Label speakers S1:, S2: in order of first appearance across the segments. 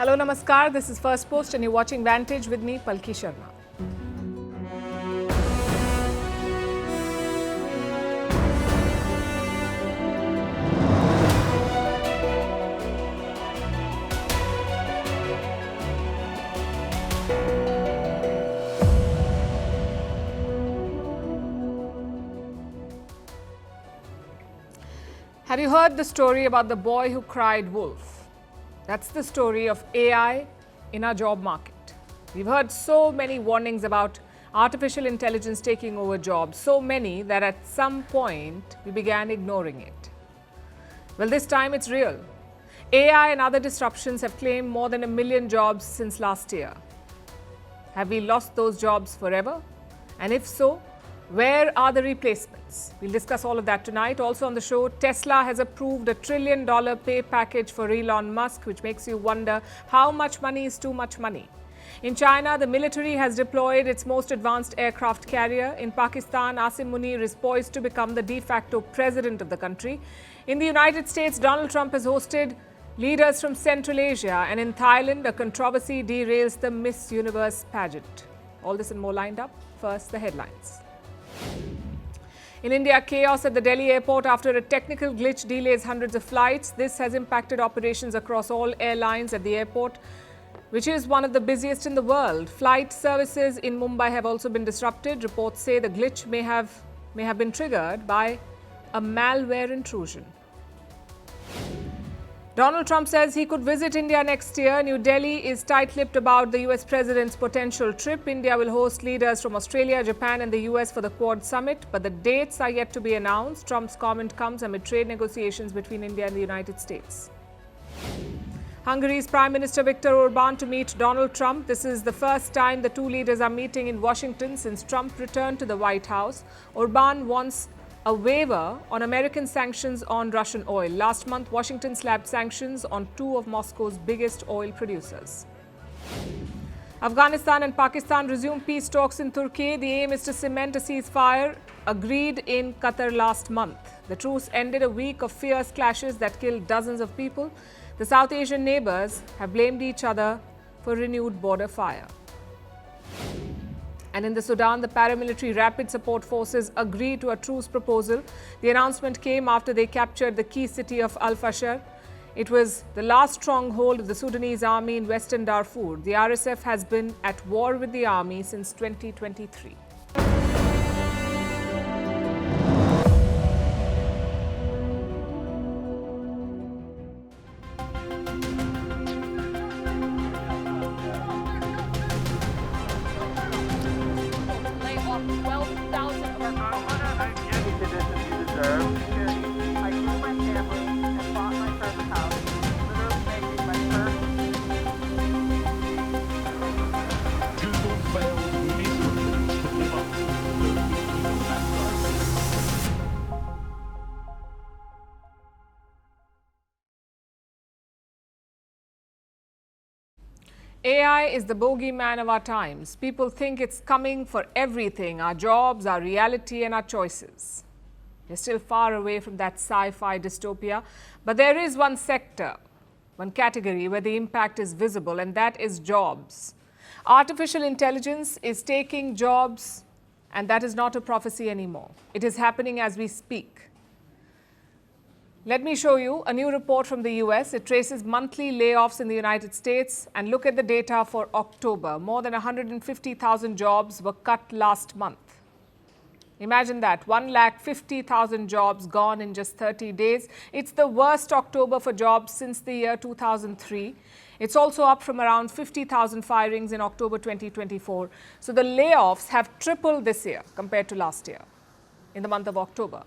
S1: Hello, Namaskar. This is Firstpost and you're watching Vantage with me, Palki Sharma. Have you heard the story about the boy who cried wolf? That's the story of AI in our job market. We've heard so many warnings about artificial intelligence taking over jobs, so many that at some point we began ignoring it. Well, this time it's real. AI and other disruptions have claimed more than 1 million jobs since last year. Have we lost those jobs forever? And if so, where are the replacements? We'll discuss all of that tonight. Also on the show, Tesla has approved a $1 trillion pay package for Elon Musk, which makes you wonder how much money is too much money. In China, the military has deployed its most advanced aircraft carrier. In Pakistan, Asim Munir is poised to become the de facto president of the country. In the United States, Donald Trump has hosted leaders from Central Asia. And in Thailand, a controversy derails the Miss Universe pageant. All this and more lined up. First, the headlines. In India, chaos at the Delhi airport after a technical glitch delays hundreds of flights. This has impacted operations across all airlines at the airport, which is one of the busiest in the world. Flight services in Mumbai have also been disrupted. Reports say the glitch may have been triggered by a malware intrusion. Donald Trump says he could visit India next year. New Delhi is tight-lipped about the US president's potential trip. India will host leaders from Australia, Japan and the US for the Quad summit, but the dates are yet to be announced. Trump's comment comes amid trade negotiations between India and the United States. Hungary's Prime Minister Viktor Orban to meet Donald Trump. This is the first time the two leaders are meeting in Washington since Trump returned to the White House. Orban wants a waiver on American sanctions on Russian oil. Last month, Washington slapped sanctions on two of Moscow's biggest oil producers. Afghanistan and Pakistan resume peace talks in Turkey. The aim is to cement a ceasefire agreed in Qatar last month. The truce ended a week of fierce clashes that killed dozens of people. The South Asian neighbors have blamed each other for renewed border fire. And in the Sudan, the paramilitary rapid support forces agreed to a truce proposal. The announcement came after they captured the key city of Al-Fashar. It was the last stronghold of the Sudanese army in western Darfur. The RSF has been at war with the army since 2023. AI is the bogeyman of our times. People think it's coming for everything, our jobs, our reality and our choices. We're still far away from that sci-fi dystopia, but there is one sector, one category where the impact is visible, and that is jobs. Artificial intelligence is taking jobs, and that is not a prophecy anymore. It is happening as we speak. Let me show you a new report from the US. It traces monthly layoffs in the United States and look at the data for October. More than 150,000 jobs were cut last month. Imagine that, 150,000 jobs gone in just 30 days. It's the worst October for jobs since the year 2003. It's also up from around 50,000 firings in October 2024. So the layoffs have tripled this year compared to last year in the month of October.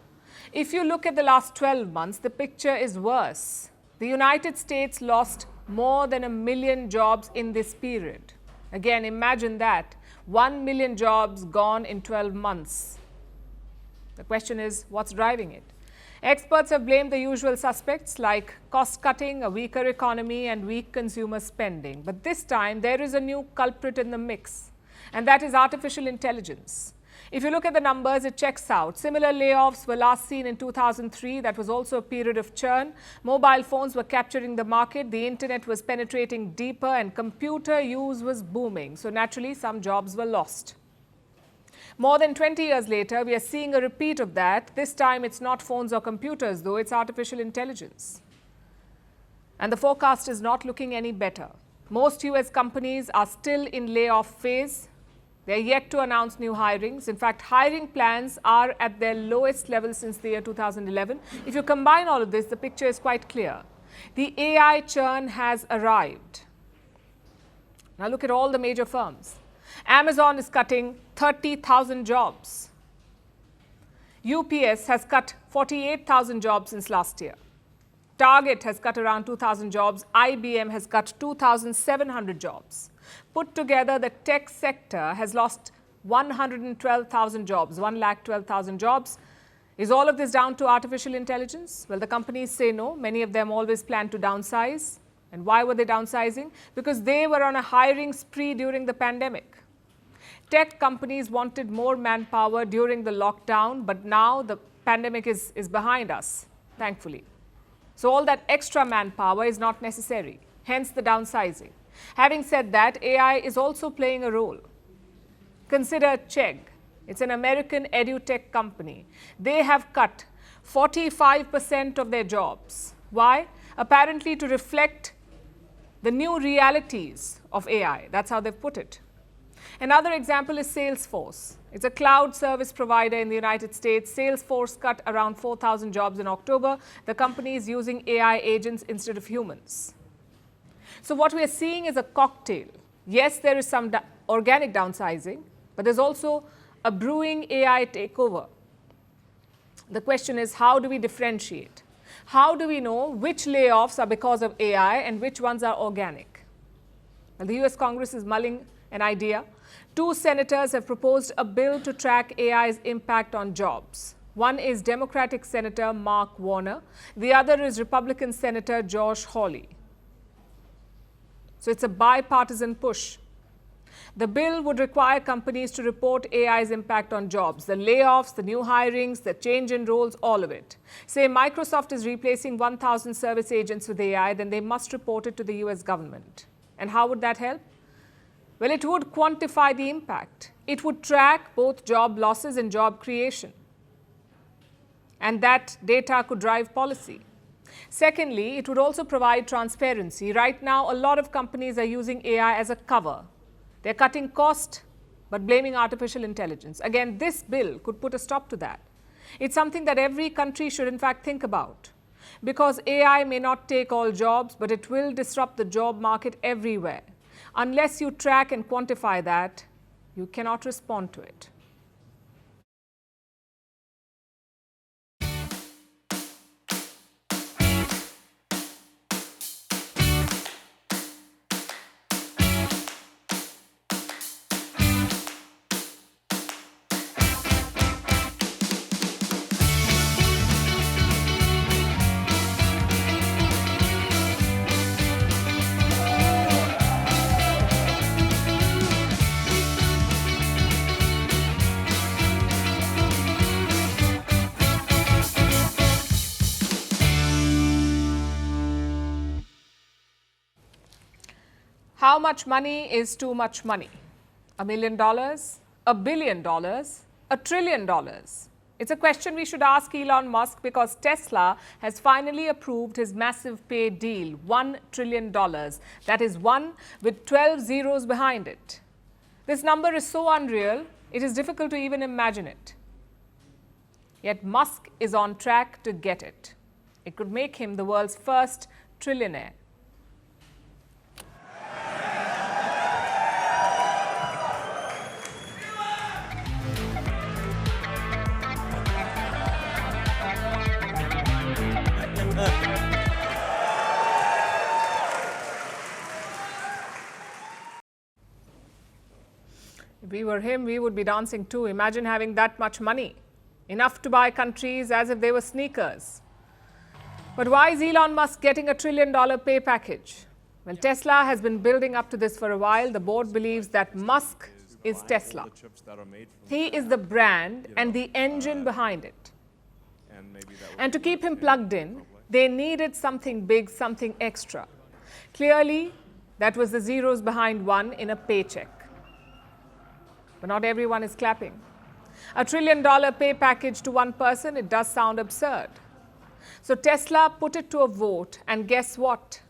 S1: If you look at the last 12 months, the picture is worse. The United States lost more than 1 million jobs in this period. Again, imagine that, 1 million jobs gone in 12 months. The question is, what's driving it? Experts have blamed the usual suspects like cost-cutting, a weaker economy and weak consumer spending. But this time, there is a new culprit in the mix, and that is artificial intelligence. If you look at the numbers, it checks out. Similar layoffs were last seen in 2003. That was also a period of churn. Mobile phones were capturing the market. The internet was penetrating deeper and computer use was booming. So naturally, some jobs were lost. More than 20 years later, we are seeing a repeat of that. This time, it's not phones or computers, though. It's artificial intelligence. And the forecast is not looking any better. Most US companies are still in layoff phase. They are yet to announce new hirings. In fact, hiring plans are at their lowest level since the year 2011. If you combine all of this, the picture is quite clear. The AI churn has arrived. Now look at all the major firms. Amazon is cutting 30,000 jobs. UPS has cut 48,000 jobs since last year. Target has cut around 2,000 jobs. IBM has cut 2,700 jobs. Put together, the tech sector has lost 112,000 jobs, 112,000 jobs. Is all of this down to artificial intelligence? Well, the companies say no. Many of them always plan to downsize. And why were they downsizing? Because they were on a hiring spree during the pandemic. Tech companies wanted more manpower during the lockdown, but now the pandemic is behind us, thankfully. So all that extra manpower is not necessary, hence the downsizing. Having said that, AI is also playing a role. Consider Chegg. It's an American edutech company. They have cut 45% of their jobs. Why? Apparently to reflect the new realities of AI. That's how they've put it. Another example is Salesforce. It's a cloud service provider in the United States. Salesforce cut around 4,000 jobs in October. The company is using AI agents instead of humans. So what we are seeing is a cocktail. Yes, there is some organic downsizing, but there's also a brewing AI takeover. The question is, how do we differentiate? How do we know which layoffs are because of AI and which ones are organic? Well, the US Congress is mulling an idea. 2 senators have proposed a bill to track AI's impact on jobs. One is Democratic Senator Mark Warner. The other is Republican Senator Josh Hawley. So it's a bipartisan push. The bill would require companies to report AI's impact on jobs, the layoffs, the new hirings, the change in roles, all of it. Say Microsoft is replacing 1,000 service agents with AI, then they must report it to the US government. And how would that help? Well, it would quantify the impact. It would track both job losses and job creation. And that data could drive policy. Secondly, it would also provide transparency. Right now, a lot of companies are using AI as a cover. They're cutting cost, but blaming artificial intelligence. Again, this bill could put a stop to that. It's something that every country should, in fact, think about. Because AI may not take all jobs, but it will disrupt the job market everywhere. Unless you track and quantify that, you cannot respond to it. How much money is too much money? $1 million? $1 billion? $1 trillion? It's a question we should ask Elon Musk because Tesla has finally approved his massive pay deal, $1 trillion. That is 1 with 12 zeros behind it. This number is so unreal, it is difficult to even imagine it. Yet Musk is on track to get it. It could make him the world's first trillionaire. If we were him, we would be dancing too. Imagine having that much money, enough to buy countries as if they were sneakers. But why is Elon Musk getting a $1 trillion pay package? Well, Tesla has been building up to this for a while. The board believes that Musk is Tesla. He is the brand and the engine behind it. And to keep him plugged in, they needed something big, something extra. Clearly, that was the zeros behind one in a paycheck. But not everyone is clapping. $1 trillion pay package to one person, it does sound absurd. So Tesla put it to a vote, and guess what?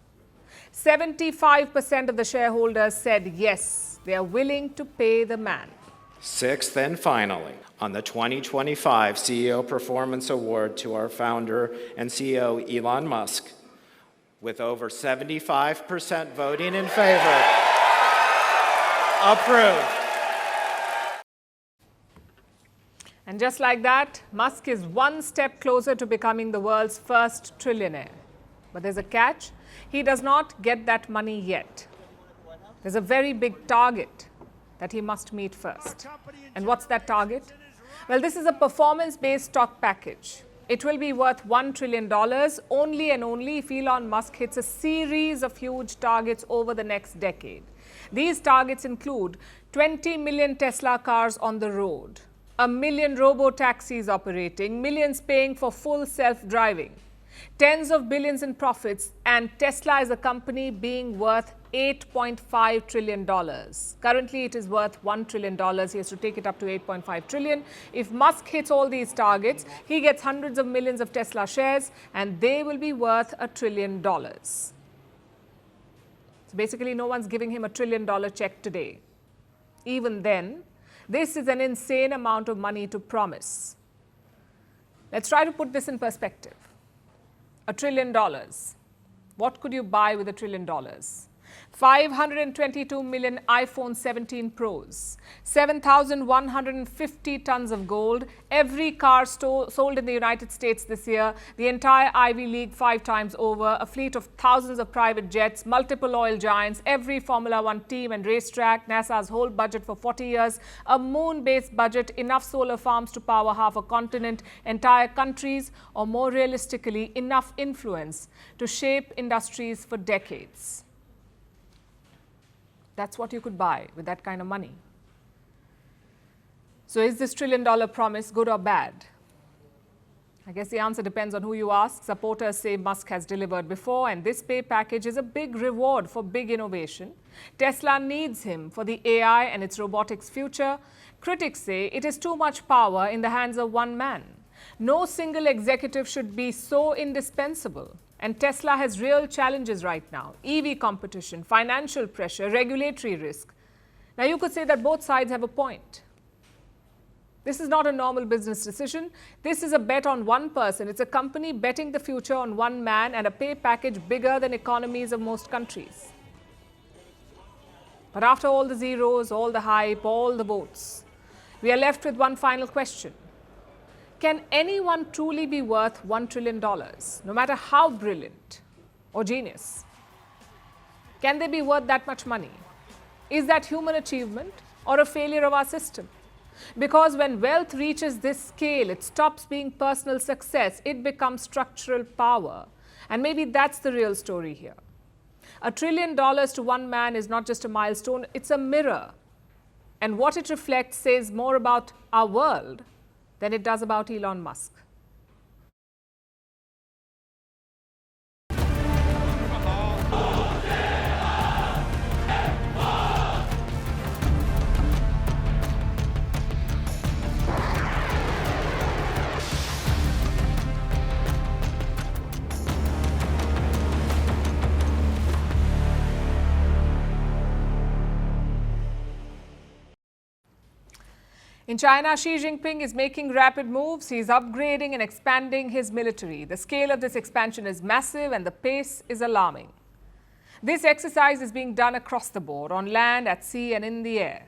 S1: 75% of the shareholders said yes, they are willing to pay the man.
S2: Sixth and finally, on the 2025 CEO Performance Award to our founder and CEO Elon Musk, with over 75% voting in favor, approved.
S1: And just like that, Musk is one step closer to becoming the world's first trillionaire. But there's a catch. He does not get that money yet. There's a very big target that he must meet first. And what's that target? Well, this is a performance-based stock package. It will be worth $1 trillion only and only if Elon Musk hits a series of huge targets over the next decade. These targets include 20 million Tesla cars on the road, 1 million robotaxis operating, millions paying for full self-driving, tens of billions in profits, and Tesla is a company being worth $8.5 trillion. Currently, it is worth $1 trillion. He has to take it up to $8.5 trillion. If Musk hits all these targets, he gets hundreds of millions of Tesla shares, and they will be worth $1 trillion. So basically, no one's giving him $1 trillion check today. Even then, this is an insane amount of money to promise. Let's try to put this in perspective. $1 trillion. What could you buy with $1 trillion? 522 million iPhone 17 Pros, 7,150 tons of gold, every car sold in the United States this year, the entire Ivy League 5 times over, a fleet of thousands of private jets, multiple oil giants, every Formula One team and racetrack, NASA's whole budget for 40 years, a moon-based budget, enough solar farms to power half a continent, entire countries, or more realistically, enough influence to shape industries for decades. That's what you could buy with that kind of money. So is this $1 trillion promise good or bad? I guess the answer depends on who you ask. Supporters say Musk has delivered before, and this pay package is a big reward for big innovation. Tesla needs him for the AI and its robotics future. Critics say it is too much power in the hands of one man. No single executive should be so indispensable. And Tesla has real challenges right now: EV competition, financial pressure, regulatory risk. Now, you could say that both sides have a point. This is not a normal business decision. This is a bet on one person. It's a company betting the future on one man and a pay package bigger than economies of most countries. But after all the zeros, all the hype, all the votes, we are left with one final question. Can anyone truly be worth $1 trillion, no matter how brilliant or genius? Can they be worth that much money? Is that human achievement or a failure of our system? Because when wealth reaches this scale, it stops being personal success, it becomes structural power. And maybe that's the real story here. $1 trillion to one man is not just a milestone, it's a mirror. And what it reflects says more about our world than it does about Elon Musk. In China, Xi Jinping is making rapid moves. He's upgrading and expanding his military. The scale of this expansion is massive and the pace is alarming. This exercise is being done across the board, on land, at sea and in the air.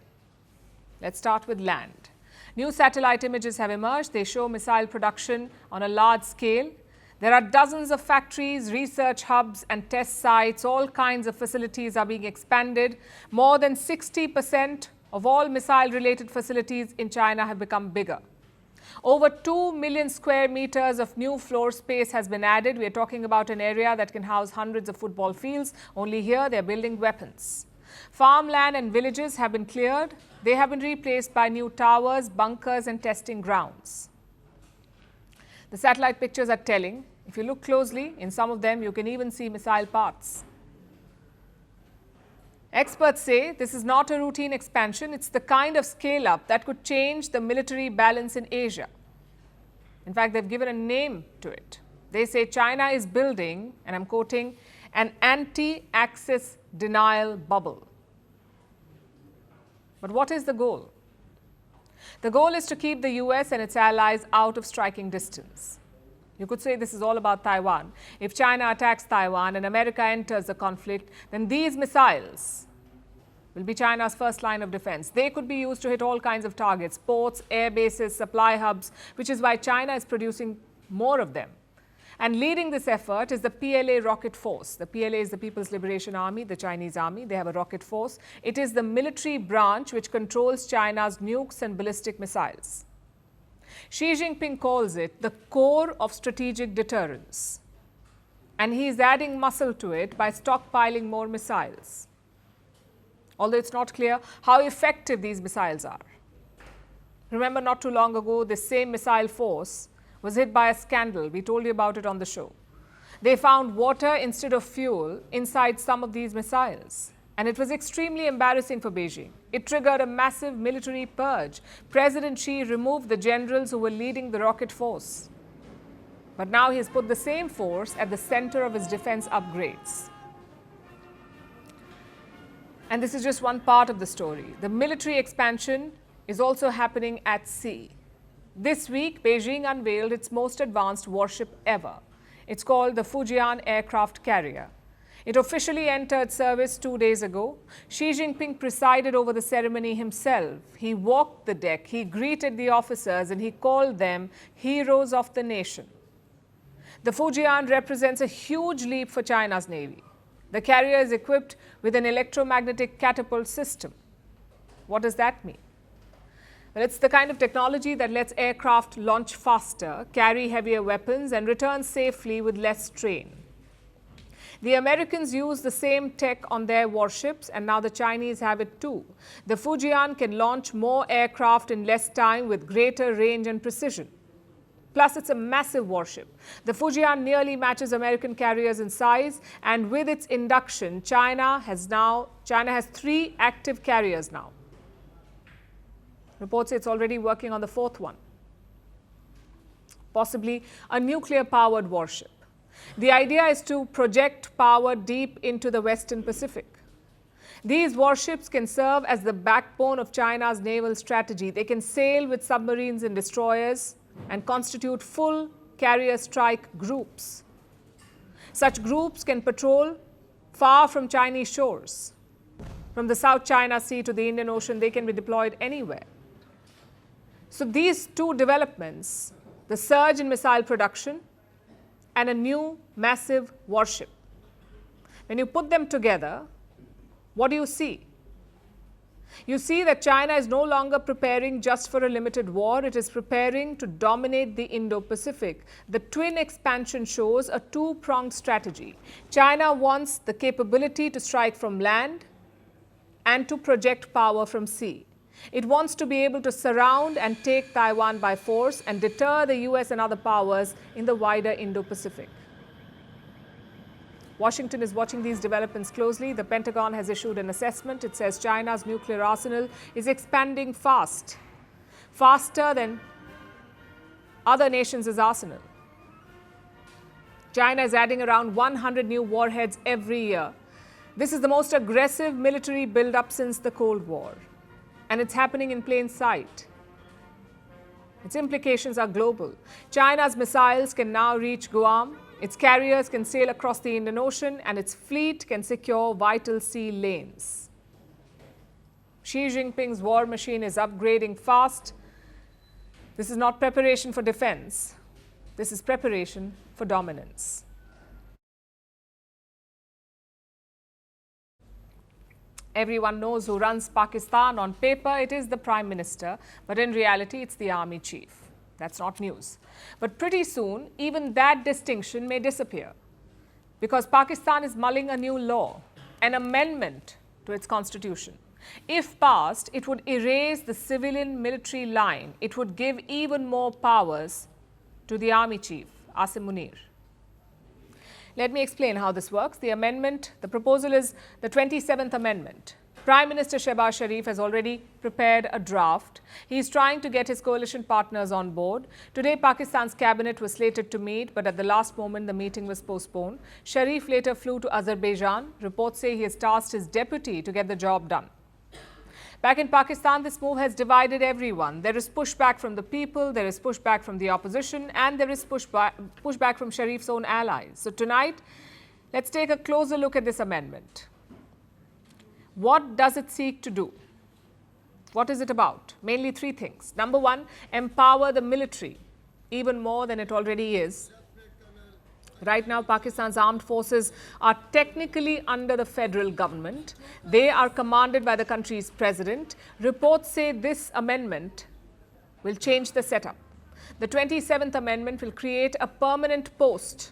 S1: Let's start with land. New satellite images have emerged. They show missile production on a large scale. There are dozens of factories, research hubs and test sites. All kinds of facilities are being expanded. More than 60% of all missile-related facilities in China have become bigger. Over 2 million square meters of new floor space has been added. We are talking about an area that can house hundreds of football fields. Only here they are building weapons. Farmland and villages have been cleared. They have been replaced by new towers, bunkers, and testing grounds. The satellite pictures are telling. If you look closely, in some of them, you can even see missile parts. Experts say this is not a routine expansion. It's the kind of scale-up that could change the military balance in Asia. In fact, they've given a name to it. They say China is building, and I'm quoting, an anti-access denial bubble. But what is the goal? The goal is to keep the US and its allies out of striking distance. You could say this is all about Taiwan. If China attacks Taiwan and America enters the conflict, then these missiles will be China's first line of defense. They could be used to hit all kinds of targets, ports, air bases, supply hubs, which is why China is producing more of them. And leading this effort is the PLA rocket force. The PLA is the People's Liberation Army, the Chinese army. They have a rocket force. It is the military branch which controls China's nukes and ballistic missiles. Xi Jinping calls it the core of strategic deterrence. And he is adding muscle to it by stockpiling more missiles. Although it's not clear how effective these missiles are. Remember, not too long ago, this same missile force was hit by a scandal. We told you about it on the show. They found water instead of fuel inside some of these missiles. And it was extremely embarrassing for Beijing. It triggered a massive military purge. President Xi removed the generals who were leading the rocket force. But now he has put the same force at the center of his defense upgrades. And this is just one part of the story. The military expansion is also happening at sea. This week, Beijing unveiled its most advanced warship ever. It's called the Fujian aircraft carrier. It officially entered service 2 days ago. Xi Jinping presided over the ceremony himself. He walked the deck, he greeted the officers, and he called them heroes of the nation. The Fujian represents a huge leap for China's Navy. The carrier is equipped with an electromagnetic catapult system. What does that mean? Well, it's the kind of technology that lets aircraft launch faster, carry heavier weapons, and return safely with less strain. The Americans use the same tech on their warships, and now the Chinese have it too. The Fujian can launch more aircraft in less time with greater range and precision. Plus, it's a massive warship. The Fujian nearly matches American carriers in size, and with its induction, China has 3 active carriers now. Reports say it's already working on the 4th one, possibly a nuclear-powered warship. The idea is to project power deep into the Western Pacific. These warships can serve as the backbone of China's naval strategy. They can sail with submarines and destroyers and constitute full carrier strike groups. Such groups can patrol far from Chinese shores. From the South China Sea to the Indian Ocean, they can be deployed anywhere. So these two developments, the surge in missile production and a new massive warship, when you put them together, what do you see? You see that China is no longer preparing just for a limited war. It is preparing to dominate the Indo-Pacific. The twin expansion shows a two-pronged strategy. China wants the capability to strike from land and to project power from sea. It wants to be able to surround and take Taiwan by force and deter the US and other powers in the wider Indo-Pacific. Washington is watching these developments closely. The Pentagon has issued an assessment. It says China's nuclear arsenal is expanding faster than other nations' arsenal. China is adding around 100 new warheads every year. This is the most aggressive military buildup since the Cold War. And it's happening in plain sight. Its implications are global. China's missiles can now reach Guam. Its carriers can sail across the Indian Ocean, and its fleet can secure vital sea lanes. Xi Jinping's war machine is upgrading fast. This is not preparation for defense. This is preparation for dominance. Everyone knows who runs Pakistan. On paper, it is the Prime Minister, but in reality, it's the Army Chief. That's not news. But pretty soon, even that distinction may disappear, because Pakistan is mulling a new law, an amendment to its constitution. If passed, it would erase the civilian-military line. It would give even more powers to the army chief, Asim Munir. Let me explain how this works. The proposal is the 27th Amendment. Prime Minister Shehbaz Sharif has already prepared a draft. He is trying to get his coalition partners on board. Today, Pakistan's cabinet was slated to meet, but at the last moment, the meeting was postponed. Sharif later flew to Azerbaijan. Reports say he has tasked his deputy to get the job done. Back in Pakistan, this move has divided everyone. There is pushback from the people, there is pushback from the opposition, and there is pushback from Sharif's own allies. So tonight, let's take a closer look at this amendment. What does it seek to do? What is it about? Mainly three things. Number one, empower the military even more than it already is. Right now, Pakistan's armed forces are technically under the federal government. They are commanded by the country's president. Reports say this amendment will change the setup. The 27th Amendment will create a permanent post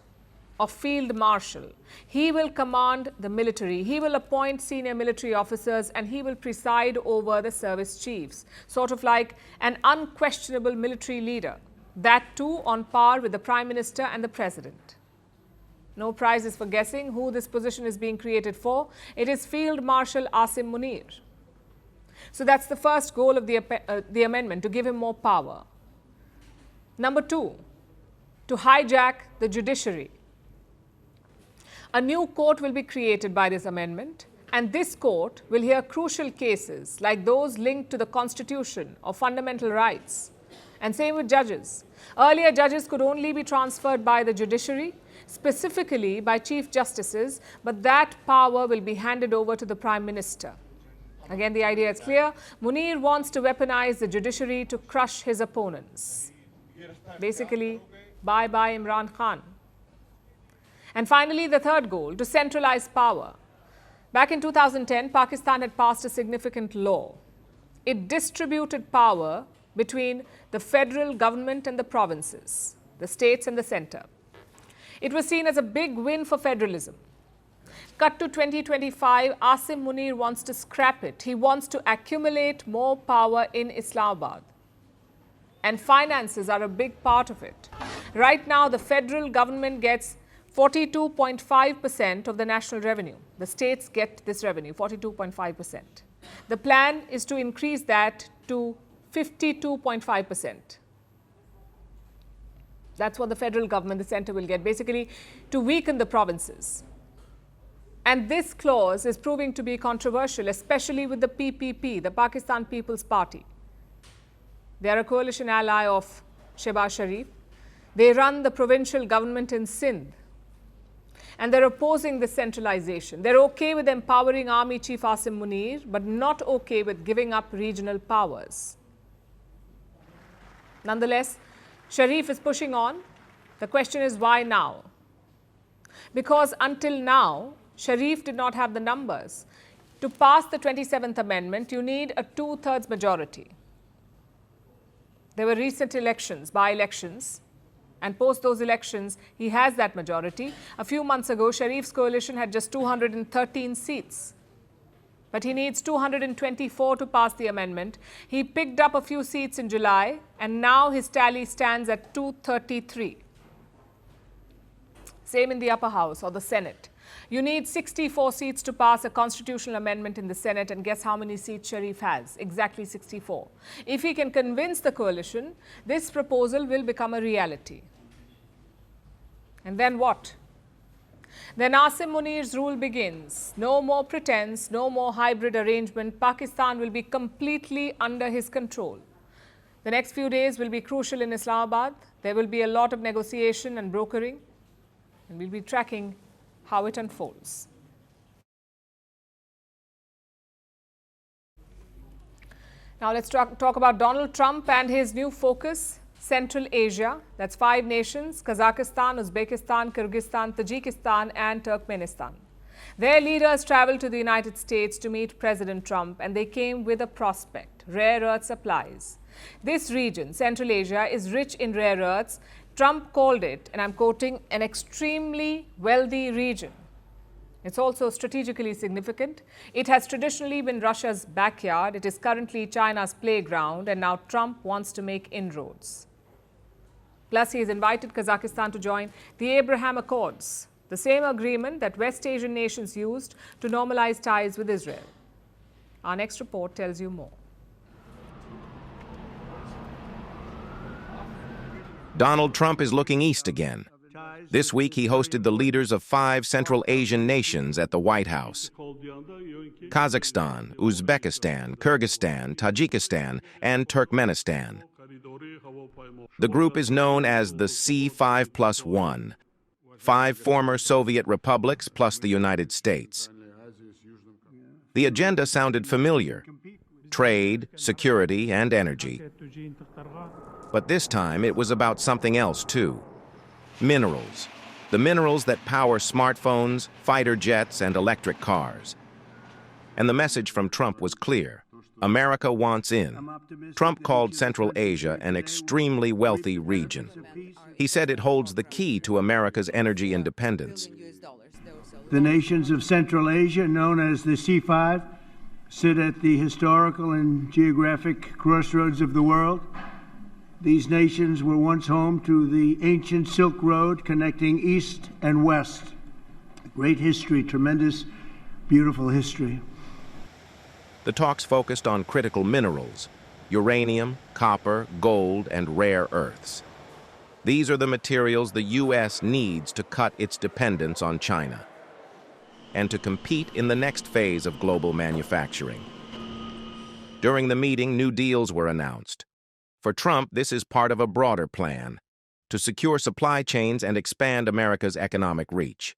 S1: of Field Marshal. He will command the military. He will appoint senior military officers and he will preside over the service chiefs, sort of like an unquestionable military leader. That too on par with the Prime Minister and the President. No prizes for guessing who this position is being created for. It is Field Marshal Asim Munir. So that's the first goal of the amendment, to give him more power. Number two, to hijack the judiciary. A new court will be created by this amendment, and this court will hear crucial cases like those linked to the constitution or fundamental rights. And same with judges. Earlier, judges could only be transferred by the judiciary, specifically by chief justices, but that power will be handed over to the Prime Minister. Again, the idea is clear. Munir wants to weaponize the judiciary to crush his opponents. Basically, bye-bye Imran Khan. And finally, the third goal, to centralize power. Back in 2010, Pakistan had passed a significant law. It distributed power between the federal government and the provinces, the states and the centre. It was seen as a big win for federalism. Cut to 2025, Asim Munir wants to scrap it. He wants to accumulate more power in Islamabad. And finances are a big part of it. Right now, the federal government gets 42.5% of the national revenue. The states get this revenue, 42.5%. The plan is to increase that to 52.5%. That's what the federal government, the centre, will get, basically to weaken the provinces. And this clause is proving to be controversial, especially with the PPP, the Pakistan People's Party. They are a coalition ally of Shehbaz Sharif. They run the provincial government in Sindh. And they're opposing this centralization. They're okay with empowering Army Chief Asim Munir, but not okay with giving up regional powers. Nonetheless, Sharif is pushing on. The question is, why now? Because until now, Sharif did not have the numbers. To pass the 27th Amendment, you need a 2/3 majority. There were recent elections, by-elections, and post those elections, he has that majority. A few months ago, Sharif's coalition had just 213 seats. But he needs 224 to pass the amendment. He picked up a few seats in July, and now his tally stands at 233. Same in the upper house or the Senate. You need 64 seats to pass a constitutional amendment in the Senate, and guess how many seats Sharif has? Exactly 64. If he can convince the coalition, this proposal will become a reality. And then what? Then Asim Munir's rule begins. No more pretense, no more hybrid arrangement. Pakistan will be completely under his control. The next few days will be crucial in Islamabad. There will be a lot of negotiation and brokering, and we'll be tracking how it unfolds. Now let's talk about Donald Trump and his new focus, Central Asia. That's 5 nations: Kazakhstan, Uzbekistan, Kyrgyzstan, Tajikistan and Turkmenistan. Their leaders traveled to the United States to meet President Trump, and they came with a prospect: rare earth supplies. This region, Central Asia, is rich in rare earths. Trump called it, and I'm quoting, an extremely wealthy region. It's also strategically significant. It has traditionally been Russia's backyard. It is currently China's playground, and now Trump wants to make inroads. Plus, he has invited Kazakhstan to join the Abraham Accords, the same agreement that West Asian nations used to normalize ties with Israel. Our next report tells you more.
S3: Donald Trump is looking east again. This week, he hosted the leaders of 5 Central Asian nations at the White House: Kazakhstan, Uzbekistan, Kyrgyzstan, Tajikistan, and Turkmenistan. The group is known as the C5+1, 5 former Soviet republics plus the United States. The agenda sounded familiar: trade, security, and energy. But this time, it was about something else, too. Minerals. The minerals that power smartphones, fighter jets, and electric cars. And the message from Trump was clear: America wants in. Trump called Central Asia an extremely wealthy region. He said it holds the key to America's energy independence.
S4: The nations of Central Asia, known as the C5, sit at the historical and geographic crossroads of the world. These nations were once home to the ancient Silk Road connecting east and west. Great history, tremendous, beautiful history.
S3: The talks focused on critical minerals: uranium, copper, gold, and rare earths. These are the materials the U.S. needs to cut its dependence on China and to compete in the next phase of global manufacturing. During the meeting, new deals were announced. For Trump, this is part of a broader plan to secure supply chains and expand America's economic reach.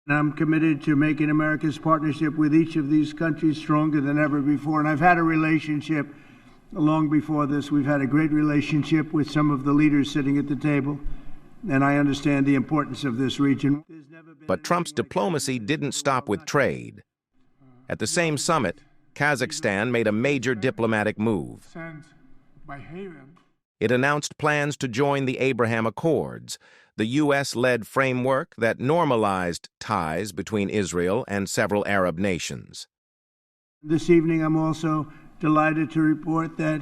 S4: I'm committed to making America's partnership with each of these countries stronger than ever before. And I've had a relationship long before this. We've had a great relationship with some of the leaders sitting at the table, and I understand the importance of this region.
S3: But Trump's diplomacy didn't stop with trade. At the same summit, Kazakhstan made a major diplomatic move. It announced plans to join the Abraham Accords, the U.S.-led framework that normalized ties between Israel and several Arab nations.
S4: This evening, I'm also delighted to report that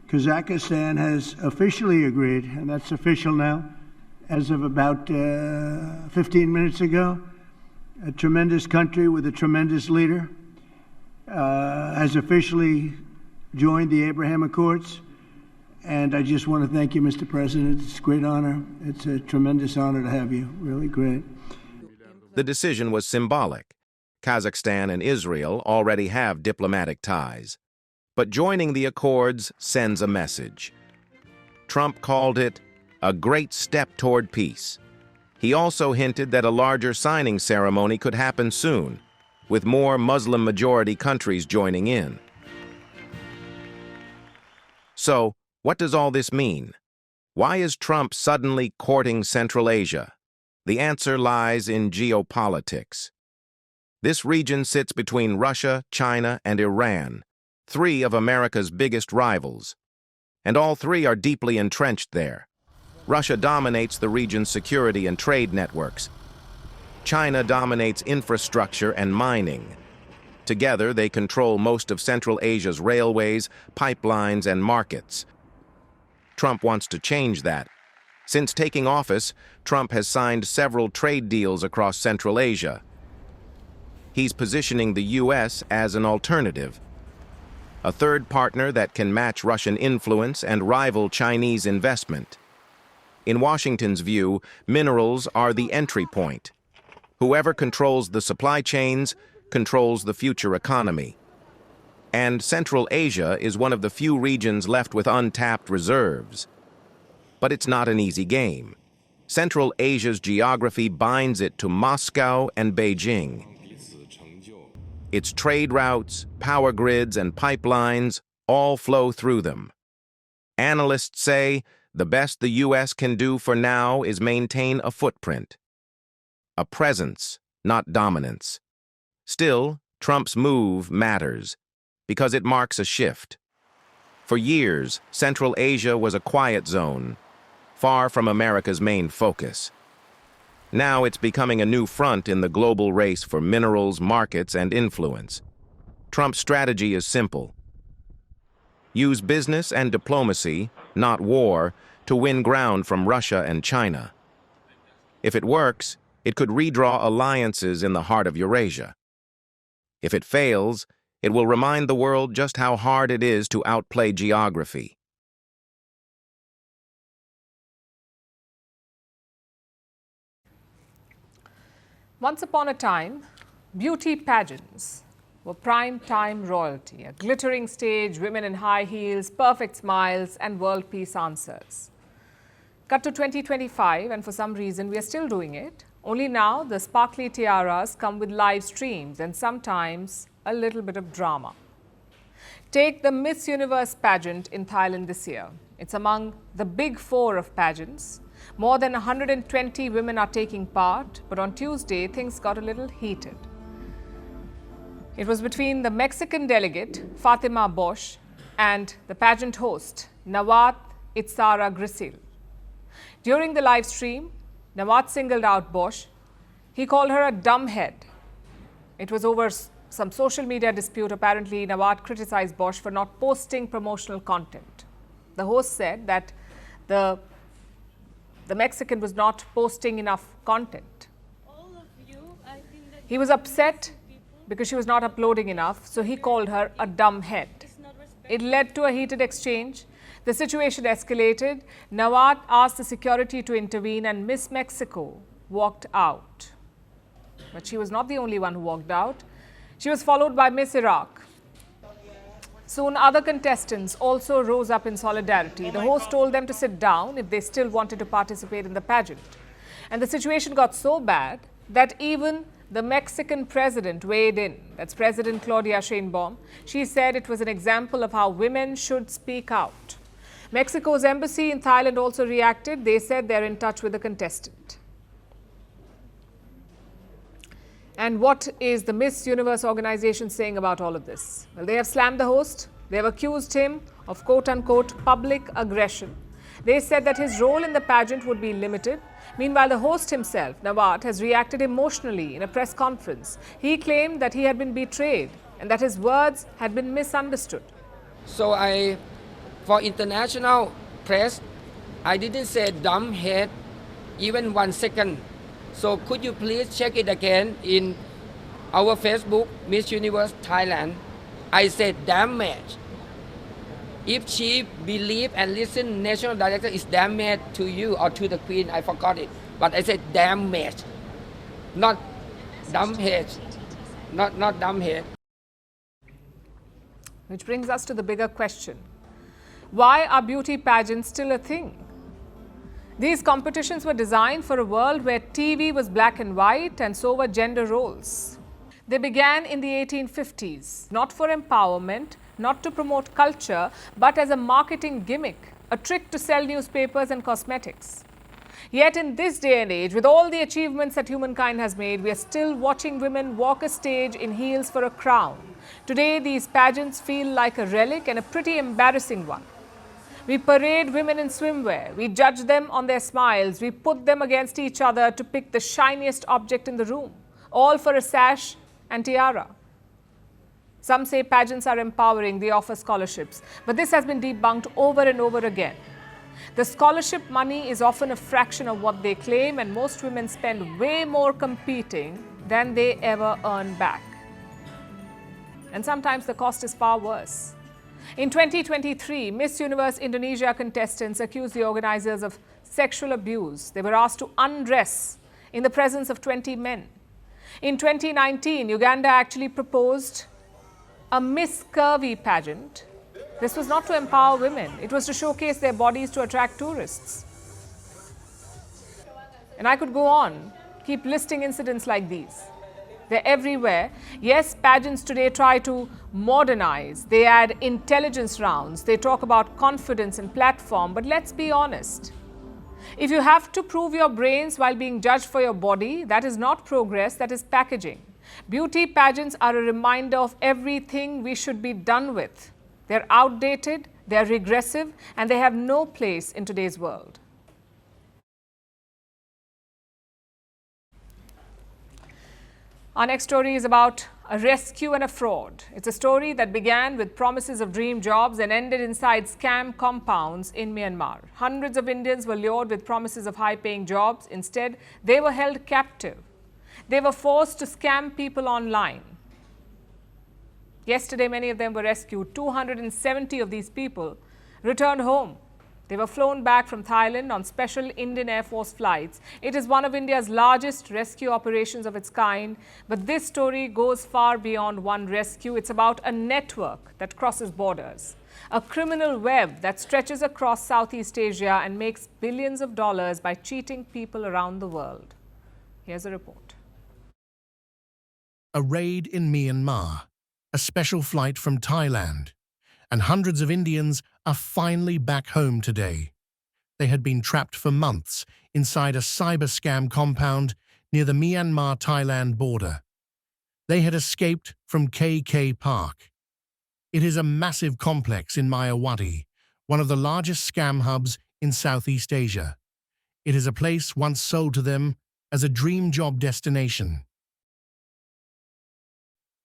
S4: Kazakhstan has officially agreed, and that's official now, as of about 15 minutes ago. A tremendous country with a tremendous leader has officially joined the Abraham Accords. And I just want to thank you, Mr. President. It's a great honor. It's a tremendous honor to have you. Really great.
S3: The decision was symbolic. Kazakhstan and Israel already have diplomatic ties. But joining the accords sends a message. Trump called it a great step toward peace. He also hinted that a larger signing ceremony could happen soon, with more Muslim-majority countries joining in. So, what does all this mean? Why is Trump suddenly courting Central Asia? The answer lies in geopolitics. This region sits between Russia, China, and Iran, 3 of America's biggest rivals. And all 3 are deeply entrenched there. Russia dominates the region's security and trade networks. China dominates infrastructure and mining. Together, they control most of Central Asia's railways, pipelines, and markets. Trump wants to change that. Since taking office, Trump has signed several trade deals across Central Asia. He's positioning the U.S. as an alternative, a third partner that can match Russian influence and rival Chinese investment. In Washington's view, minerals are the entry point. Whoever controls the supply chains controls the future economy. And Central Asia is one of the few regions left with untapped reserves. But it's not an easy game. Central Asia's geography binds it to Moscow and Beijing. Its trade routes, power grids, and pipelines all flow through them. Analysts say the best the U.S. can do for now is maintain a footprint, a presence, not dominance. Still, Trump's move matters, because it marks a shift. For years, Central Asia was a quiet zone, far from America's main focus. Now it's becoming a new front in the global race for minerals, markets, and influence. Trump's strategy is simple. Use business and diplomacy, not war, to win ground from Russia and China. If it works, it could redraw alliances in the heart of Eurasia. If it fails, it will remind the world just how hard it is to outplay geography.
S1: Once upon a time, beauty pageants were prime-time royalty, a glittering stage, women in high heels, perfect smiles, and world peace answers. Cut to 2025, and for some reason we are still doing it. Only now the sparkly tiaras come with live streams and sometimes a little bit of drama. Take the Miss Universe pageant in Thailand this year. It's among the big four of pageants. More than 120 women are taking part, but on Tuesday things got a little heated. It was between the Mexican delegate, Fatima Bosch, and the pageant host, Nawat Itzara Grisil. During the live stream, Nawat singled out Bosch. He called her a dumbhead. It was over some social media dispute. Apparently, Nawat criticized Bosch for not posting promotional content. The host said that the Mexican was not posting enough content. He was upset because she was not uploading enough, so he called her a dumbhead. It led to a heated exchange. The situation escalated. Nawat asked the security to intervene and Miss Mexico walked out. But she was not the only one who walked out. She was followed by Miss Iraq. Soon other contestants also rose up in solidarity. The host told them to sit down if they still wanted to participate in the pageant. And the situation got so bad that even the Mexican president weighed in. That's President Claudia Sheinbaum. She said it was an example of how women should speak out. Mexico's embassy in Thailand also reacted. They said they're in touch with the contestant. And what is the Miss Universe organization saying about all of this? Well, they have slammed the host. They have accused him of quote-unquote public aggression. They said that his role in the pageant would be limited. Meanwhile, the host himself, Nawat, has reacted emotionally in a press conference. He claimed that he had been betrayed and that his words had been misunderstood.
S5: So for international press, I didn't say dumb head even 1 second. So could you please check it again in our Facebook, Miss Universe Thailand. I said damage. If she believe and listen, national director is damage to you or to the queen, I forgot it. But I said damage, not dumb head, not dumb head.
S1: Which brings us to the bigger question. Why are beauty pageants still a thing? These competitions were designed for a world where TV was black and white and so were gender roles. They began in the 1850s, not for empowerment, not to promote culture, but as a marketing gimmick, a trick to sell newspapers and cosmetics. Yet in this day and age, with all the achievements that humankind has made, we are still watching women walk a stage in heels for a crown. Today, these pageants feel like a relic and a pretty embarrassing one. We parade women in swimwear. We judge them on their smiles. We put them against each other to pick the shiniest object in the room, all for a sash and tiara. Some say pageants are empowering, they offer scholarships. But this has been debunked over and over again. The scholarship money is often a fraction of what they claim, and most women spend way more competing than they ever earn back. And sometimes the cost is far worse. In 2023, Miss Universe Indonesia contestants accused the organizers of sexual abuse. They were asked to undress in the presence of 20 men. In 2019, Uganda actually proposed a Miss Curvy pageant. This was not to empower women. It was to showcase their bodies to attract tourists. And I could go on, keep listing incidents like these. They're everywhere. Yes, pageants today try to modernize. They add intelligence rounds. They talk about confidence and platform. But let's be honest. If you have to prove your brains while being judged for your body, that is not progress, that is packaging. Beauty pageants are a reminder of everything we should be done with. They're outdated, they're regressive, and they have no place in today's world. Our next story is about a rescue and a fraud. It's a story that began with promises of dream jobs and ended inside scam compounds in Myanmar. Hundreds of Indians were lured with promises of high-paying jobs. Instead, they were held captive. They were forced to scam people online. Yesterday, many of them were rescued. 270 of these people returned home. They were flown back from Thailand on special Indian Air Force flights. It is one of India's largest rescue operations of its kind. But this story goes far beyond one rescue. It's about a network that crosses borders, a criminal web that stretches across Southeast Asia and makes billions of dollars by cheating people around the world. Here's a report.
S6: A raid in Myanmar, a special flight from Thailand, and hundreds of Indians are finally back home today. They had been trapped for months inside a cyber scam compound near the Myanmar-Thailand border. They had escaped from KK Park. It is a massive complex in Myawaddy, one of the largest scam hubs in Southeast Asia. It is a place once sold to them as a dream job destination.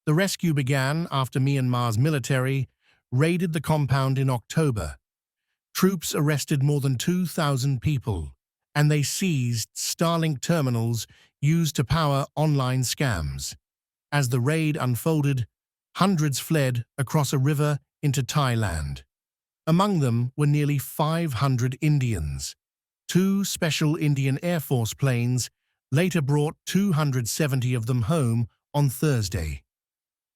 S6: The rescue began after Myanmar's military raided the compound in October. Troops arrested more than 2,000 people, and they seized Starlink terminals used to power online scams. As the raid unfolded, hundreds fled across a river into Thailand. Among them were nearly 500 Indians. 2 special Indian Air Force planes later brought 270 of them home on Thursday.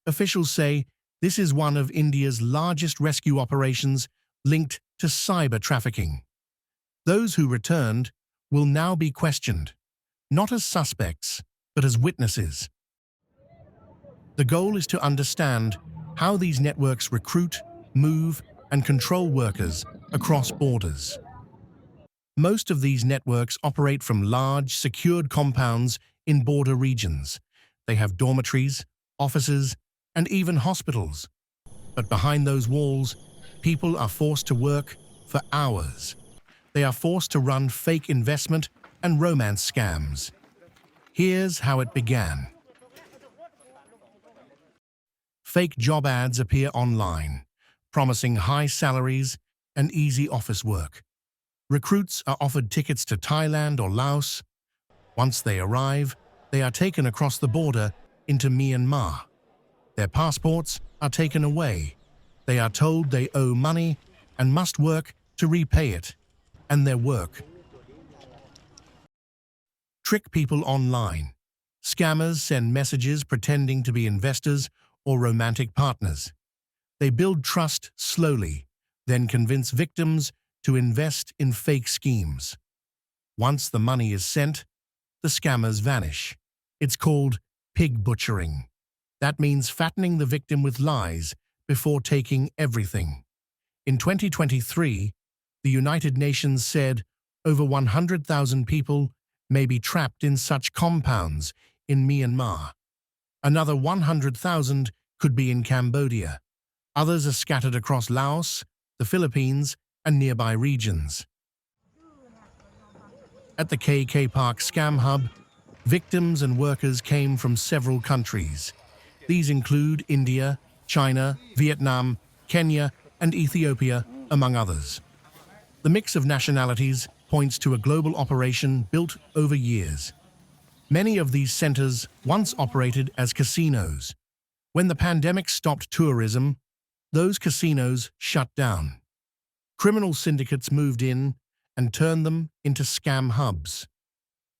S6: Officials say this is one of India's largest rescue operations linked to cyber trafficking. Those who returned will now be questioned, not as suspects, but as witnesses. The goal is to understand how these networks recruit, move, and control workers across borders. Most of these networks operate from large, secured compounds in border regions. They have dormitories, offices, and even hospitals. But behind those walls, people are forced to work for hours. They are forced to run fake investment and romance scams. Here's how it began. Fake job ads appear online, promising high salaries and easy office work. Recruits are offered tickets to Thailand or Laos. Once they arrive, they are taken across the border into Myanmar. Their passports are taken away. They are told they owe money and must work to repay it, and their work. Trick people online. Scammers send messages pretending to be investors or romantic partners. They build trust slowly, then convince victims to invest in fake schemes. Once the money is sent, the scammers vanish. It's called pig butchering. That means fattening the victim with lies before taking everything. In 2023, the United Nations said over 100,000 people may be trapped in such compounds in Myanmar. Another 100,000 could be in Cambodia. Others are scattered across Laos, the Philippines, and nearby regions. At the KK Park scam hub, victims and workers came from several countries. These include India, China, Vietnam, Kenya, and Ethiopia, among others. The mix of nationalities points to a global operation built over years. Many of these centers once operated as casinos. When the pandemic stopped tourism, those casinos shut down. Criminal syndicates moved in and turned them into scam hubs.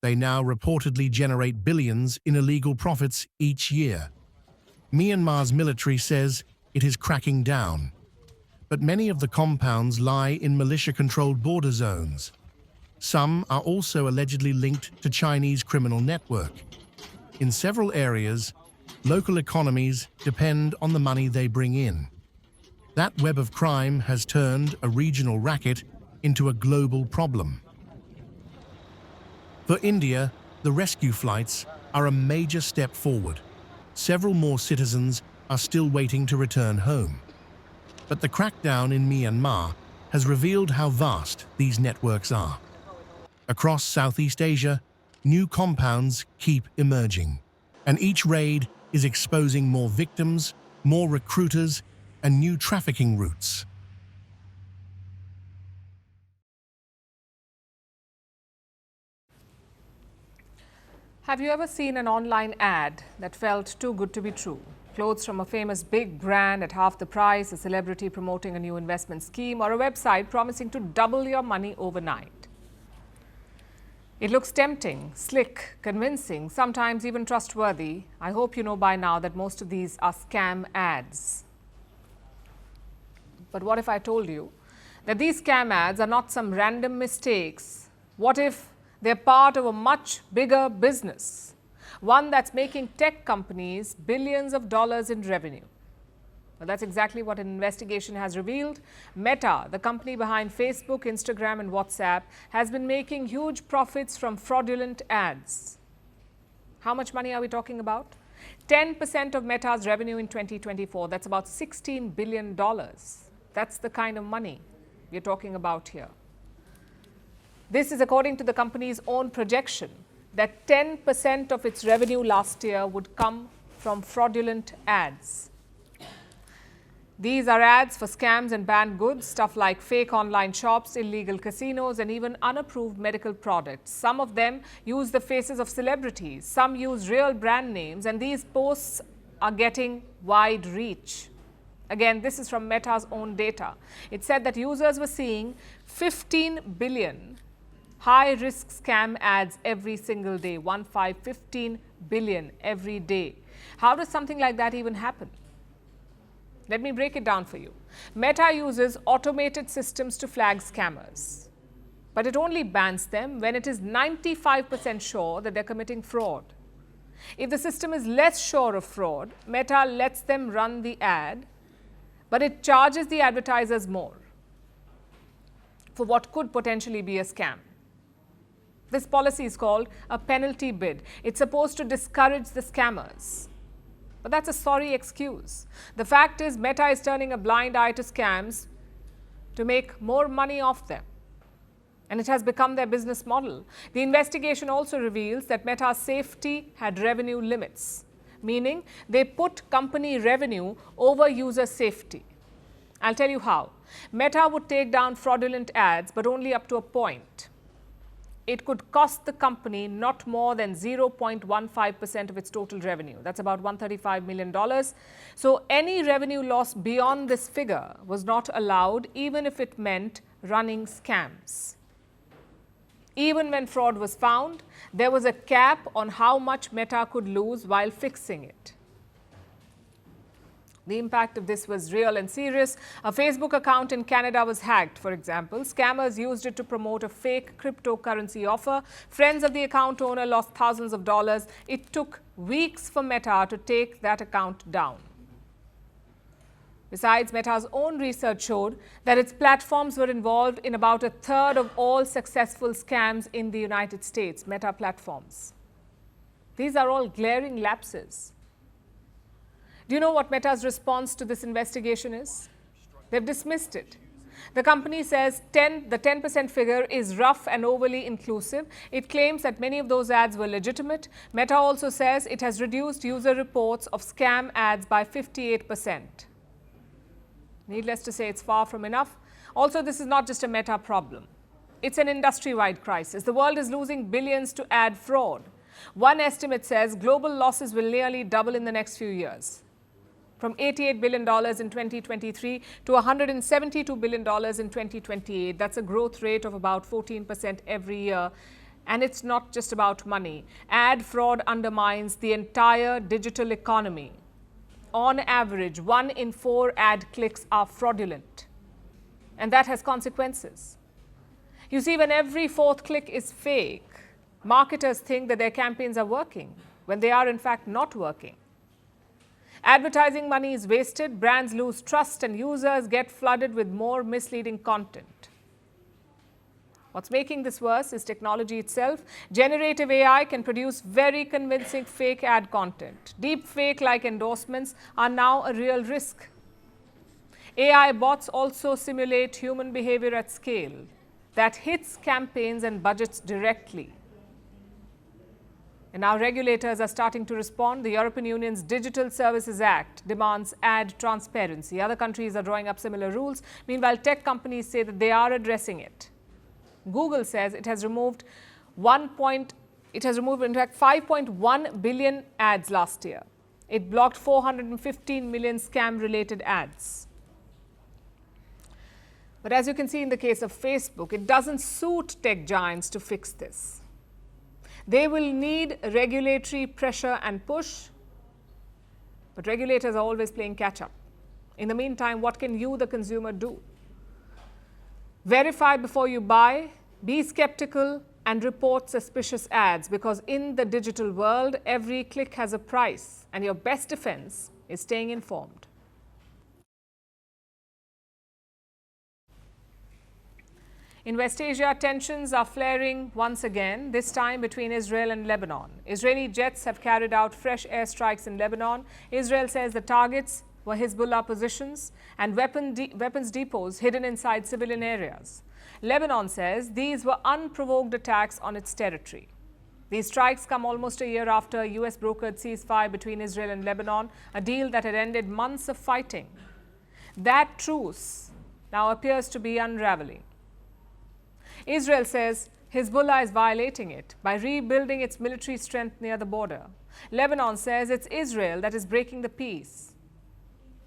S6: They now reportedly generate billions in illegal profits each year. Myanmar's military says it is cracking down, but many of the compounds lie in militia-controlled border zones. Some are also allegedly linked to Chinese criminal network. In several areas, local economies depend on the money they bring in. That web of crime has turned a regional racket into a global problem. For India, the rescue flights are a major step forward. Several more citizens are still waiting to return home. But the crackdown in Myanmar has revealed how vast these networks are. Across Southeast Asia, new compounds keep emerging, and each raid is exposing more victims, more recruiters, and new trafficking routes.
S1: Have you ever seen an online ad that felt too good to be true? Clothes from a famous big brand at half the price, a celebrity promoting a new investment scheme, or a website promising to double your money overnight. It looks tempting, slick, convincing, sometimes even trustworthy. I hope you know by now that most of these are scam ads. But what if I told you that these scam ads are not some random mistakes? What if they're part of a much bigger business, one that's making tech companies billions of dollars in revenue? Well, that's exactly what an investigation has revealed. Meta, the company behind Facebook, Instagram, and WhatsApp, has been making huge profits from fraudulent ads. How much money are we talking about? 10% of Meta's revenue in 2024. That's about $16 billion. That's the kind of money we're talking about here. This is according to the company's own projection that 10% of its revenue last year would come from fraudulent ads. These are ads for scams and banned goods, stuff like fake online shops, illegal casinos, and even unapproved medical products. Some of them use the faces of celebrities, some use real brand names, and these posts are getting wide reach. Again, this is from Meta's own data. It said that users were seeing 15 billion high-risk scam ads every single day, 15 billion every day. How does something like that even happen? Let me break it down for you. Meta uses automated systems to flag scammers, but it only bans them when it is 95% sure that they're committing fraud. If the system is less sure of fraud, Meta lets them run the ad, but it charges the advertisers more for what could potentially be a scam. This policy is called a penalty bid. It's supposed to discourage the scammers. But that's a sorry excuse. The fact is, Meta is turning a blind eye to scams to make more money off them. And it has become their business model. The investigation also reveals that Meta's safety had revenue limits, meaning they put company revenue over user safety. I'll tell you how. Meta would take down fraudulent ads, but only up to a point. It could cost the company not more than 0.15% of its total revenue. That's about $135 million. So any revenue loss beyond this figure was not allowed, even if it meant running scams. Even when fraud was found, there was a cap on how much Meta could lose while fixing it. The impact of this was real and serious. A Facebook account in Canada was hacked, for example. Scammers used it to promote a fake cryptocurrency offer. Friends of the account owner lost thousands of dollars. It took weeks for Meta to take that account down. Besides, Meta's own research showed that its platforms were involved in about a third of all successful scams in the United States, Meta platforms. These are all glaring lapses. Do you know what Meta's response to this investigation is? They've dismissed it. The company says the 10% figure is rough and overly inclusive. It claims that many of those ads were legitimate. Meta also says it has reduced user reports of scam ads by 58%. Needless to say, it's far from enough. Also, this is not just a Meta problem. It's an industry-wide crisis. The world is losing billions to ad fraud. One estimate says global losses will nearly double in the next few years, from $88 billion in 2023 to $172 billion in 2028. That's a growth rate of about 14% every year. And it's not just about money. Ad fraud undermines the entire digital economy. On average, 1 in 4 ad clicks are fraudulent. And that has consequences. You see, when every 4th click is fake, marketers think that their campaigns are working, when they are in fact not working. Advertising money is wasted, brands lose trust, and users get flooded with more misleading content. What's making this worse is technology itself. Generative AI can produce very convincing fake ad content. Deep fake-like endorsements are now a real risk. AI bots also simulate human behavior at scale that hits campaigns and budgets directly. And now regulators are starting to respond. The European Union's Digital Services Act demands ad transparency. Other countries are drawing up similar rules. Meanwhile, tech companies say that they are addressing it. Google says it has removed in fact 5.1 billion ads last year. It blocked 415 million scam-related ads. But as you can see in the case of Facebook, it doesn't suit tech giants to fix this. They will need regulatory pressure and push, but regulators are always playing catch-up. In the meantime, what can you, the consumer, do? Verify before you buy, be skeptical, and report suspicious ads, because in the digital world, every click has a price, and your best defense is staying informed. In West Asia, tensions are flaring once again, this time between Israel and Lebanon. Israeli jets have carried out fresh airstrikes in Lebanon. Israel says the targets were Hezbollah positions and weapons depots hidden inside civilian areas. Lebanon says these were unprovoked attacks on its territory. These strikes come almost a year after a US brokered ceasefire between Israel and Lebanon, a deal that had ended months of fighting. That truce now appears to be unraveling. Israel says Hezbollah is violating it by rebuilding its military strength near the border. Lebanon says it's Israel that is breaking the peace.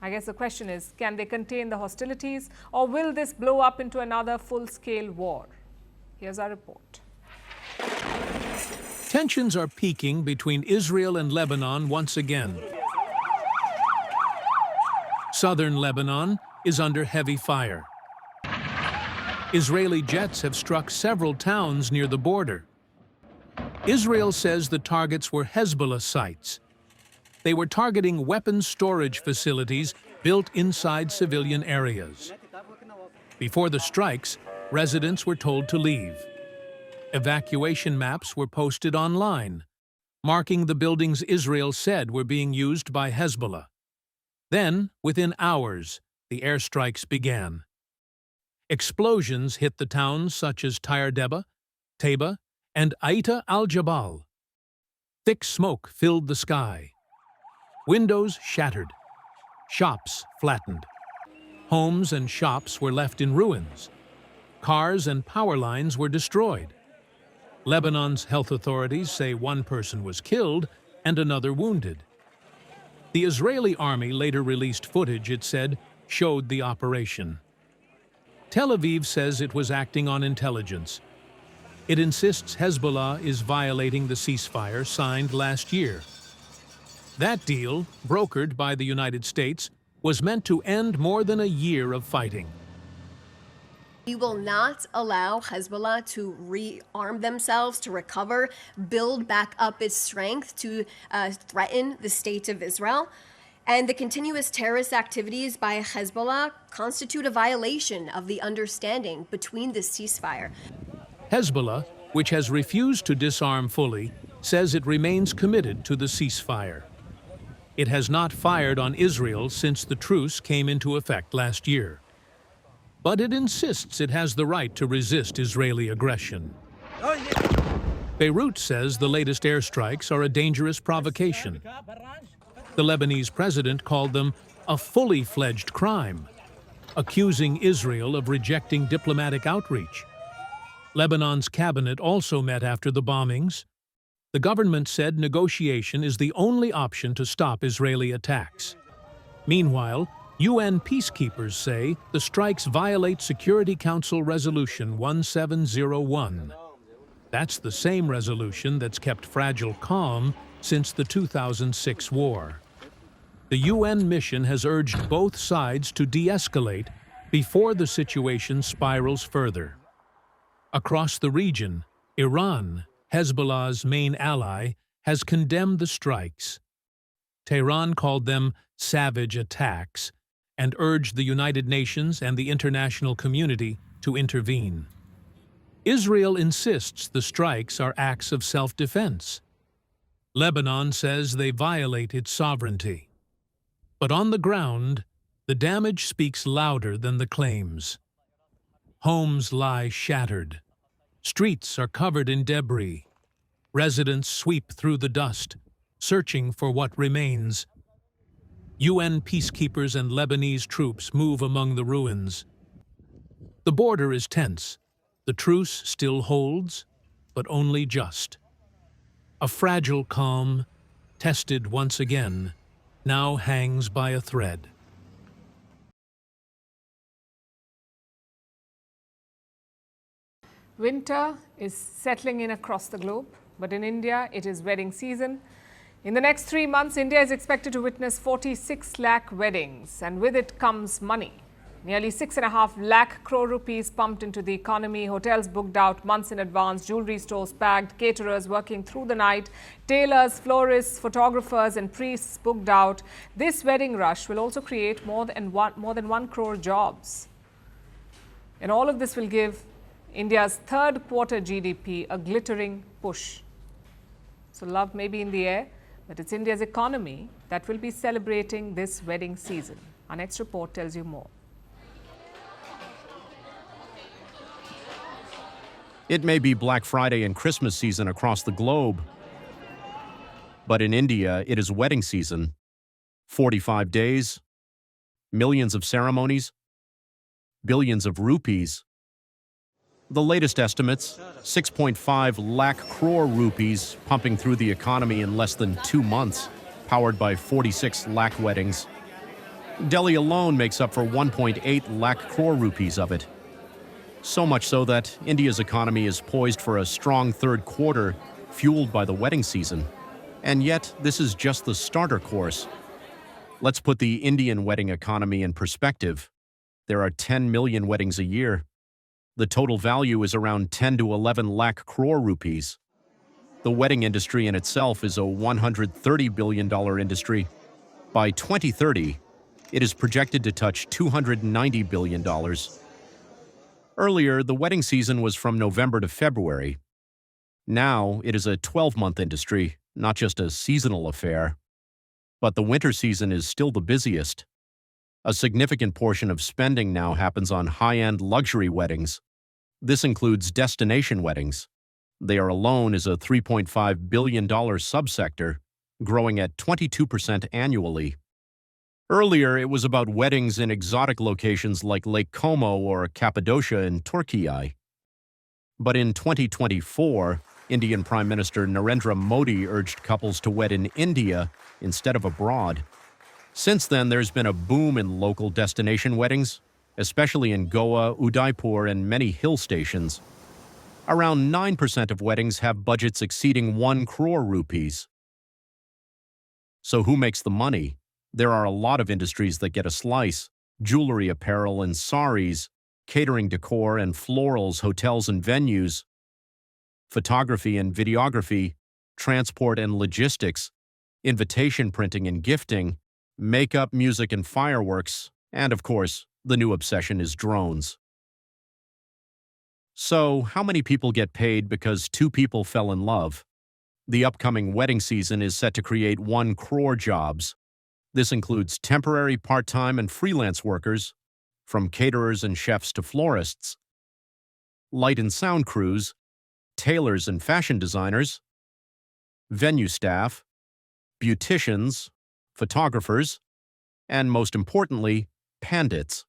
S1: I guess the question is, can they contain the hostilities, or will this blow up into another full-scale war? Here's our report.
S7: Tensions are peaking between Israel and Lebanon once again. Southern Lebanon is under heavy fire. Israeli jets have struck several towns near the border. Israel says the targets were Hezbollah sites. They were targeting weapons storage facilities built inside civilian areas. Before the strikes, residents were told to leave. Evacuation maps were posted online, marking the buildings Israel said were being used by Hezbollah. Then, within hours, the airstrikes began. Explosions hit the towns such as Tyre-Deba, Teba, and Aita al-Jabal. Thick smoke filled the sky. Windows shattered. Shops flattened. Homes and shops were left in ruins. Cars and power lines were destroyed. Lebanon's health authorities say one person was killed and another wounded. The Israeli army later released footage it said showed the operation. Tel Aviv says it was acting on intelligence. It insists Hezbollah is violating the ceasefire signed last year. That deal, brokered by the United States, was meant to end more than a year of fighting.
S8: We will not allow Hezbollah to rearm themselves, to recover, build back up its strength, to threaten the state of Israel. And the continuous terrorist activities by Hezbollah constitute a violation of the understanding between this ceasefire.
S7: Hezbollah, which has refused to disarm fully, says it remains committed to the ceasefire. It has not fired on Israel since the truce came into effect last year. But it insists it has the right to resist Israeli aggression. Beirut says the latest airstrikes are a dangerous provocation. The Lebanese president called them a fully fledged crime, accusing Israel of rejecting diplomatic outreach. Lebanon's cabinet also met after the bombings. The government said negotiation is the only option to stop Israeli attacks. Meanwhile, UN peacekeepers say the strikes violate Security Council Resolution 1701. That's the same resolution that's kept fragile calm since the 2006 war. The UN mission has urged both sides to de-escalate before the situation spirals further. Across the region, Iran, Hezbollah's main ally, has condemned the strikes. Tehran called them savage attacks and urged the United Nations and the international community to intervene. Israel insists the strikes are acts of self-defense. Lebanon says they violate its sovereignty. But on the ground, the damage speaks louder than the claims. Homes lie shattered. Streets are covered in debris. Residents sweep through the dust, searching for what remains. UN peacekeepers and Lebanese troops move among the ruins. The border is tense. The truce still holds, but only just. A fragile calm, tested once again, now hangs by a thread.
S1: Winter is settling in across the globe, but in India, it is wedding season. In the next 3 months, India is expected to witness 46 lakh weddings, and with it comes money. Nearly 6.5 lakh crore rupees pumped into the economy, hotels booked out months in advance, jewelry stores packed, caterers working through the night, tailors, florists, photographers and priests booked out. This wedding rush will also create more than 1 crore jobs. And all of this will give India's third quarter GDP a glittering push. So love may be in the air, but it's India's economy that will be celebrating this wedding season. Our next report tells you more.
S9: It may be Black Friday and Christmas season across the globe, but in India, it is wedding season. 45 days, millions of ceremonies, billions of rupees. The latest estimates, 6.5 lakh crore rupees pumping through the economy in less than 2 months, powered by 46 lakh weddings. Delhi alone makes up for 1.8 lakh crore rupees of it. So much so that India's economy is poised for a strong third quarter, fueled by the wedding season. And yet, this is just the starter course. Let's put the Indian wedding economy in perspective. There are 10 million weddings a year. The total value is around 10 to 11 lakh crore rupees. The wedding industry in itself is a $130 billion industry. By 2030, it is projected to touch $290 billion. Earlier, the wedding season was from November to February. Now, it is a 12-month industry, not just a seasonal affair. But the winter season is still the busiest. A significant portion of spending now happens on high-end luxury weddings. This includes destination weddings. They are alone is a $3.5 billion subsector, growing at 22% annually. Earlier, it was about weddings in exotic locations like Lake Como or Cappadocia in Turkey. But in 2024, Indian Prime Minister Narendra Modi urged couples to wed in India instead of abroad. Since then, there's been a boom in local destination weddings, especially in Goa, Udaipur, and many hill stations. Around 9% of weddings have budgets exceeding 1 crore rupees. So who makes the money? There are a lot of industries that get a slice: jewelry, apparel, and saris, catering, decor, and florals, hotels and venues, photography and videography, transport and logistics, invitation printing and gifting, makeup, music, and fireworks, and of course, the new obsession is drones. So, how many people get paid because 2 people fell in love? The upcoming wedding season is set to create 1 crore jobs. This includes temporary, part-time, and freelance workers, from caterers and chefs to florists, light and sound crews, tailors and fashion designers, venue staff, beauticians, photographers, and most importantly, pandits.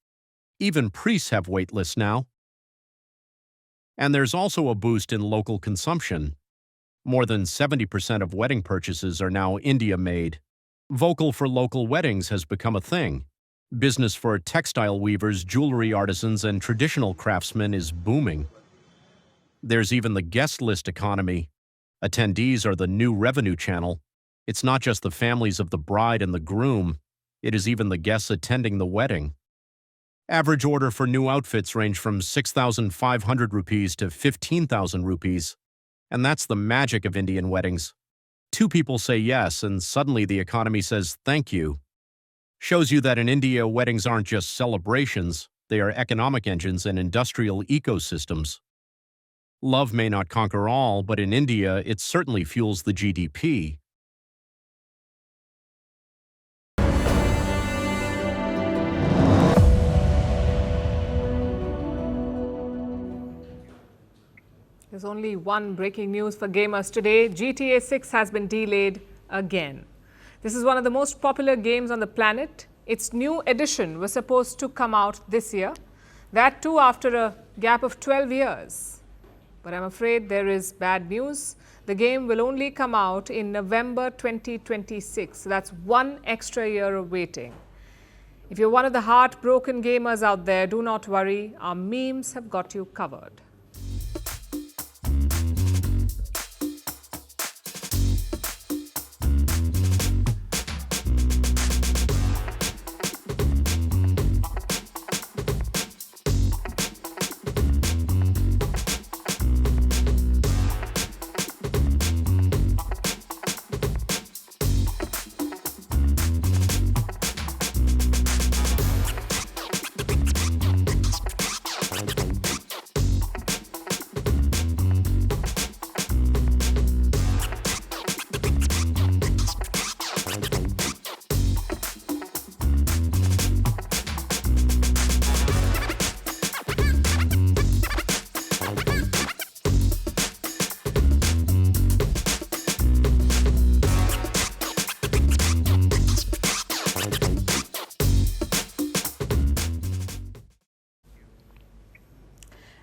S9: Even priests have wait lists now. And there's also a boost in local consumption. More than 70% of wedding purchases are now India-made. Vocal for local weddings has become a thing. Business for textile weavers, jewelry artisans, and traditional craftsmen is booming. There's even the guest list economy. Attendees are the new revenue channel. It's not just the families of the bride and the groom, it is even the guests attending the wedding. Average order for new outfits range from 6,500 rupees to 15,000 rupees. And that's the magic of Indian weddings. 2 people say yes, and suddenly the economy says thank you. Shows you that in India, weddings aren't just celebrations, they are economic engines and industrial ecosystems. Love may not conquer all, but in India, it certainly fuels the GDP.
S1: There's only one breaking news for gamers today. GTA 6 has been delayed again. This is one of the most popular games on the planet. Its new edition was supposed to come out this year. That too after a gap of 12 years. But I'm afraid there is bad news. The game will only come out in November 2026. So that's one extra year of waiting. If you're one of the heartbroken gamers out there, do not worry. Our memes have got you covered.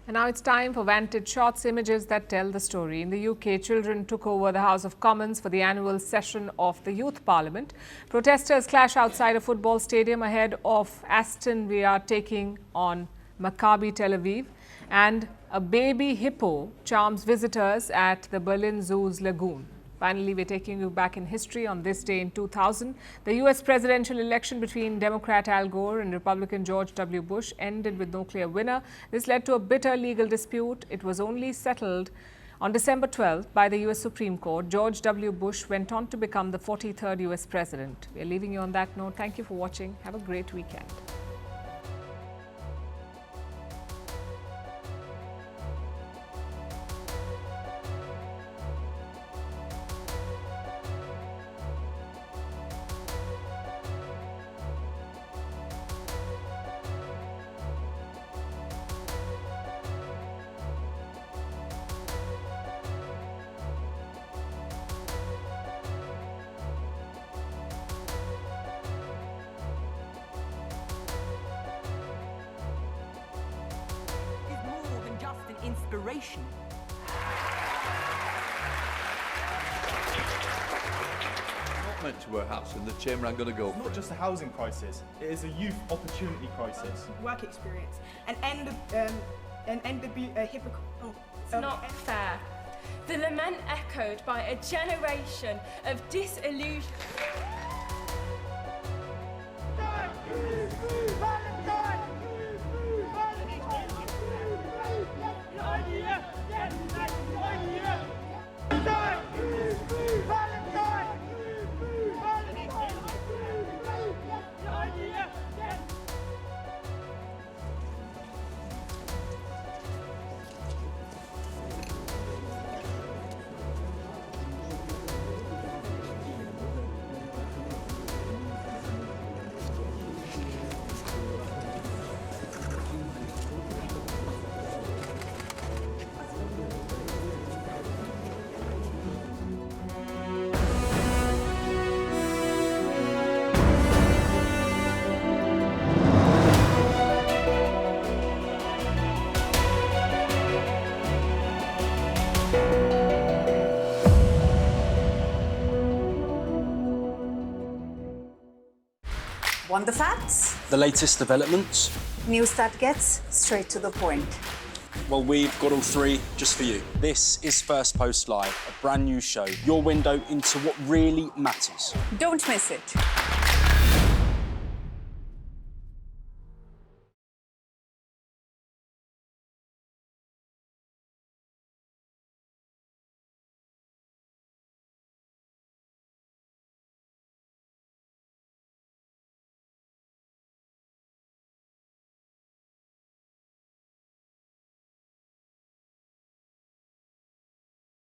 S1: And now it's time for Vantage Shots, images that tell the story. In the UK, children took over the House of Commons for the annual session of the Youth Parliament. Protesters clash outside a football stadium ahead of Aston Villa taking on Maccabi Tel Aviv. And a baby hippo charms visitors at the Berlin Zoo's lagoon. Finally, we're taking you back in history on this day in 2000. The US presidential election between Democrat Al Gore and Republican George W. Bush ended with no clear winner. This led to a bitter legal dispute. It was only settled on December 12th by the US Supreme Court. George W. Bush went on to become the 43rd US president. We're leaving you on that note. Thank you for watching. Have a great weekend.
S10: Inspiration.
S11: Not meant to wear hats in the chamber. I'm going to go.
S12: It's not just a housing crisis; it is a youth opportunity crisis.
S10: Work experience and end the hypocrite. Oh,
S13: it's not fair. The lament echoed by a generation of disillusion.
S14: Want the facts?
S15: The latest developments?
S14: News that gets straight to the point.
S15: Well, we've got all three just for you. This is Firstpost Live, a brand new show, your window into what really matters.
S14: Don't miss it.